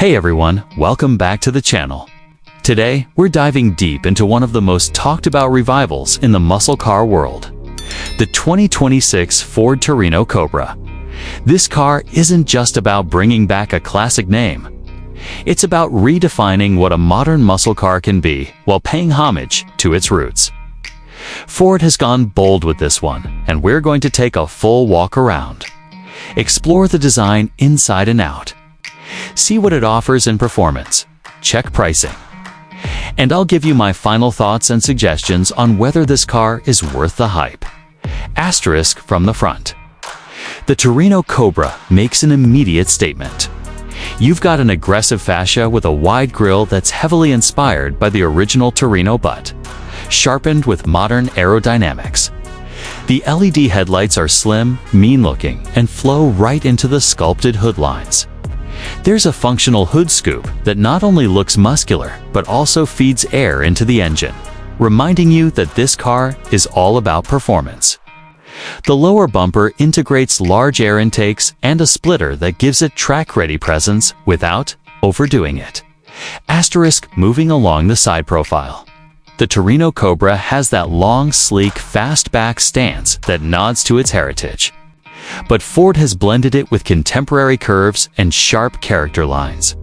Hey everyone, welcome back to the channel. Today, we're diving deep into one of the most talked about revivals in the muscle car world, the 2026 Ford Torino Cobra. This car isn't just about bringing back a classic name. It's about redefining what a modern muscle car can be while paying homage to its roots. Ford has gone bold with this one, and we're going to take a full walk around. Explore the design inside and out. See what it offers in performance. Check pricing. And I'll give you my final thoughts and suggestions on whether this car is worth the hype. Asterisk from the front. The Torino Cobra makes an immediate statement. You've got an aggressive fascia with a wide grille that's heavily inspired by the original Torino butt, sharpened with modern aerodynamics. The LED headlights are slim, mean-looking, and flow right into the sculpted hood lines. There's a functional hood scoop that not only looks muscular, but also feeds air into the engine, reminding you that this car is all about performance. The lower bumper integrates large air intakes and a splitter that gives it track-ready presence without overdoing it. Asterisk moving along the side profile. The Torino Cobra has that long, sleek, fastback stance that nods to its heritage. But Ford has blended it with contemporary curves and sharp character lines.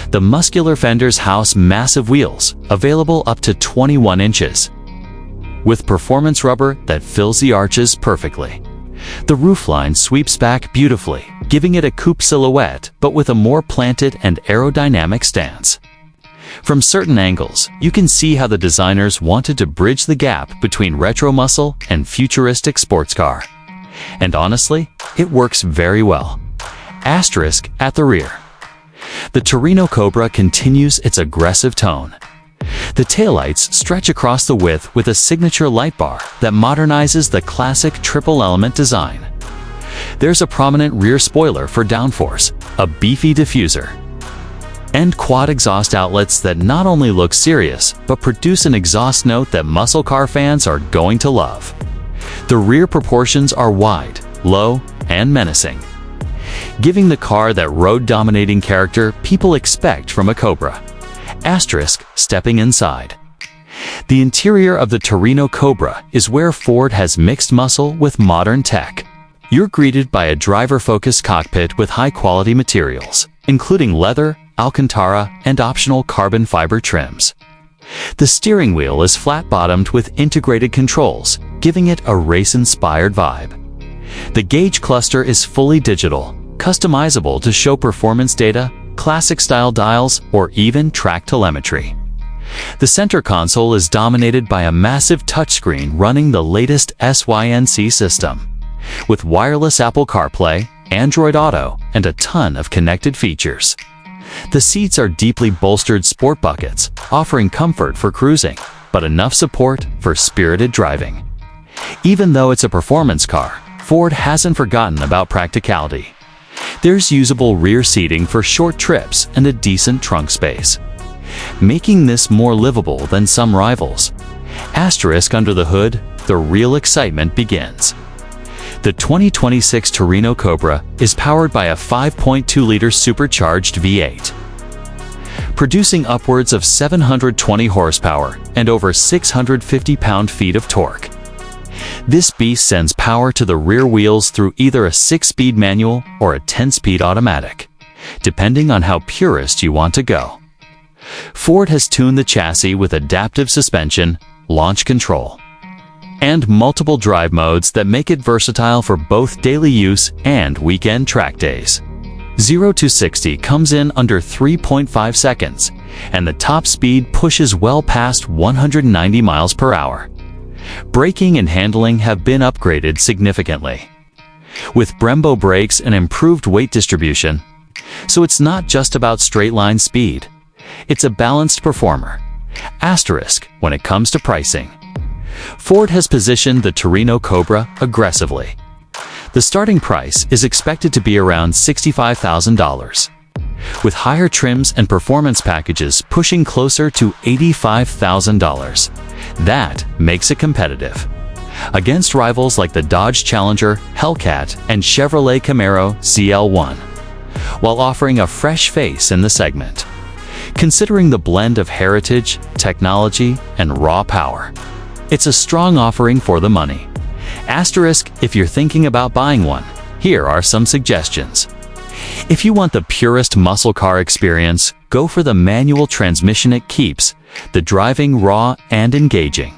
The muscular fenders house massive wheels, available up to 21 inches, with performance rubber that fills the arches perfectly. The roofline sweeps back beautifully, giving it a coupe silhouette but with a more planted and aerodynamic stance. From certain angles, you can see how the designers wanted to bridge the gap between retro muscle and futuristic sports car. And honestly, it works very well. Asterisk at the rear. The Torino Cobra continues its aggressive tone. The taillights stretch across the width with a signature light bar that modernizes the classic triple-element design. There's a prominent rear spoiler for downforce, a beefy diffuser, and quad exhaust outlets that not only look serious, but produce an exhaust note that muscle car fans are going to love. The rear proportions are wide, low, and menacing, giving the car that road-dominating character people expect from a Cobra. Asterisk stepping inside. The interior of the Torino Cobra is where Ford has mixed muscle with modern tech. You're greeted by a driver-focused cockpit with high-quality materials, including leather, Alcantara, and optional carbon fiber trims. The steering wheel is flat-bottomed with integrated controls, giving it a race-inspired vibe. The gauge cluster is fully digital, customizable to show performance data, classic-style dials, or even track telemetry. The center console is dominated by a massive touchscreen running the latest SYNC system, with wireless Apple CarPlay, Android Auto, and a ton of connected features. The seats are deeply bolstered sport buckets, offering comfort for cruising, but enough support for spirited driving. Even though it's a performance car, Ford hasn't forgotten about practicality. There's usable rear seating for short trips and a decent trunk space, making this more livable than some rivals. Asterisk under the hood, the real excitement begins. The 2026 Torino Cobra is powered by a 5.2-liter supercharged V8, producing upwards of 720 horsepower and over 650 pound-feet of torque. This beast sends power to the rear wheels through either a 6-speed manual or a 10-speed automatic, depending on how purist you want to go. Ford has tuned the chassis with adaptive suspension, launch control, and multiple drive modes that make it versatile for both daily use and weekend track days. 0 to 60 comes in under 3.5 seconds, and the top speed pushes well past 190 miles per hour. Braking and handling have been upgraded significantly, with Brembo brakes and improved weight distribution. So it's not just about straight-line speed, it's a balanced performer. Asterisk when it comes to pricing. Ford has positioned the Torino Cobra aggressively. The starting price is expected to be around $65,000, with higher trims and performance packages pushing closer to $85,000. That makes it competitive against rivals like the Dodge Challenger, Hellcat, and Chevrolet Camaro CL1. while offering a fresh face in the segment. Considering the blend of heritage, technology, and raw power, it's a strong offering for the money. Asterisk, if you're thinking about buying one, here are some suggestions. If you want the purest muscle car experience, go for the manual transmission it keeps, the driving raw and engaging.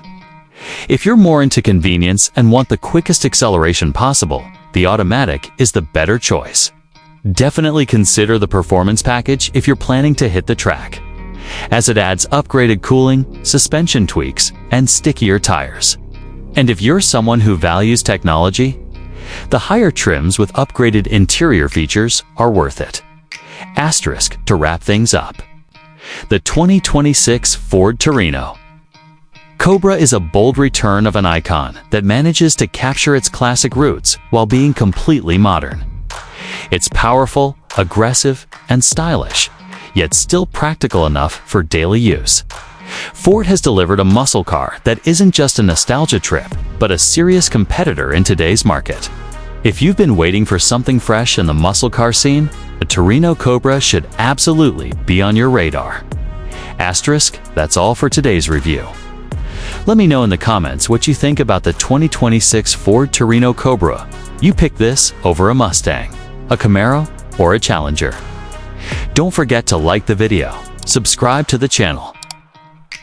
If you're more into convenience and want the quickest acceleration possible, the automatic is the better choice. Definitely consider the performance package if you're planning to hit the track, as it adds upgraded cooling, suspension tweaks, and stickier tires. And if you're someone who values technology, the higher trims with upgraded interior features are worth it. Asterisk to wrap things up. The 2026 Ford Torino Cobra is a bold return of an icon that manages to capture its classic roots while being completely modern. It's powerful, aggressive, and stylish, yet still practical enough for daily use. Ford has delivered a muscle car that isn't just a nostalgia trip, but a serious competitor in today's market. If you've been waiting for something fresh in the muscle car scene, the Torino Cobra should absolutely be on your radar. Asterisk, that's all for today's review. Let me know in the comments what you think about the 2026 Ford Torino Cobra. You picked this over a Mustang, a Camaro, or a Challenger. Don't forget to like the video, subscribe to the channel,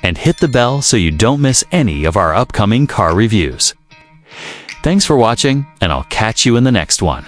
and hit the bell so you don't miss any of our upcoming car reviews. Thanks for watching, and I'll catch you in the next one.